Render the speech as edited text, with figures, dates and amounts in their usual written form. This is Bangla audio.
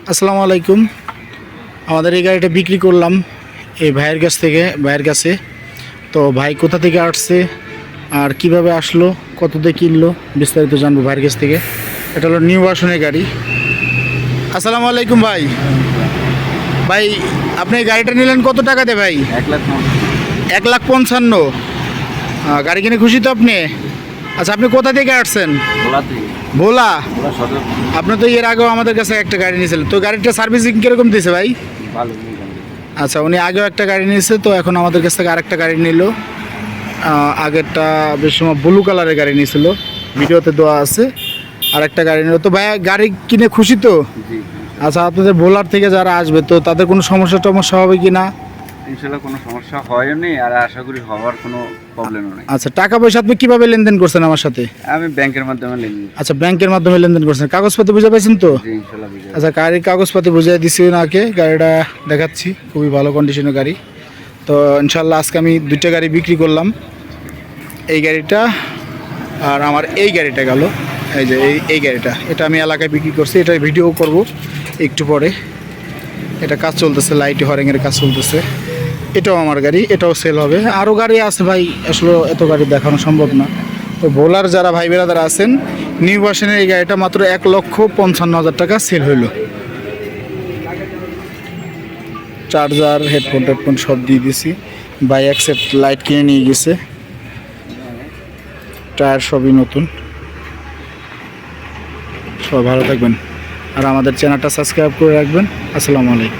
আসসালামু আলাইকুম। আমাদের এই গাড়িটা বিক্রি করলাম এই ভাইয়ের কাছে। তো ভাই কোথা থেকে আসছে আর কিভাবে আসলো, কত দিয়ে কিনলো, বিস্তারিত জানবো ভাইয়ের কাছ থেকে। এটা হলো নিউ ভার্সনের গাড়ি। আসসালামু আলাইকুম ভাই। ভাই আপনি এই গাড়িটা নিলেন কত টাকাতে ভাই? 1,55,000। গাড়ি কিনে খুশি তো আপনি? আচ্ছা, আপনি কোথা থেকে আসছেন? ভোলা। আপনি তো এর আগেও আমাদের কাছে একটা গাড়ি নিয়েছিলেন, তো গাড়িটা সার্ভিসিং কিরকম দিয়েছে ভাই? আচ্ছা, উনি আগেও একটা গাড়ি নিয়েছে, তো এখন আমাদের কাছ থেকে আরেকটা গাড়ি নিল। আগেরটা বেশ সময় ব্লু কালারের গাড়ি নিয়েছিল, ভিডিওতে দেওয়া আছে। আরেকটা গাড়ি নিল। তো ভাই গাড়ি কিনে খুশি তো? আচ্ছা, আপনাদের ভোলার থেকে যারা আসবে তো তাদের কোনো সমস্যা হবে কি না? ইনশাআল্লাহ কোনো সমস্যা হয়নি, আর আশা করি হওয়ার কোনো প্রবলেমও নেই। আচ্ছা, টাকা পয়সা আপনি কিভাবে লেনদেন করছেন আমার সাথে? আমি ব্যাংকের মাধ্যমে লেনদেন। আচ্ছা, ব্যাংকের মাধ্যমে লেনদেন করছেন। কাগজপত্র বুঝে পাইছেন তো? জি, ইনশাআল্লাহ বুঝে। আচ্ছা, গাড়ির কাগজপত্র বুঝিয়ে দিচ্ছি ওনাকে। গাড়িটা দেখাচ্ছি, খুবই ভালো কন্ডিশনের গাড়ি। তো ইনশাল্লাহ আজকে আমি দুইটা গাড়ি বিক্রি করলাম, এই গাড়িটা আর আমার এই গাড়িটা গেল। এই যে এই গাড়িটা, এটা আমি এলাকায় বিক্রি করছি। এটা ভিডিও করব একটু পরে। এটা কাজ চলতেছে, লাইট হরিংয়ের কাজ চলতেছে। এটাও আমার গাড়ি, এটাও সেল হবে। আরও গাড়ি আছে ভাই, আসলে এত গাড়ি দেখানো সম্ভব না। তো ভোলার যারা ভাই বেরাদারা আছেন, নিউ ভার্সনের এই গাড়িটা মাত্র 1,55,000 টাকা সেল হইল। চার্জার, হেডফোন সব দিয়ে দিছি। ভাই এক সেট লাইট কিনে নিয়ে গেছে, টায়ার সবই নতুন। সবাই ভালো থাকবেন আর আমাদের চ্যানেলটা সাবস্ক্রাইব করে রাখবেন। আসসালামু আলাইকুম।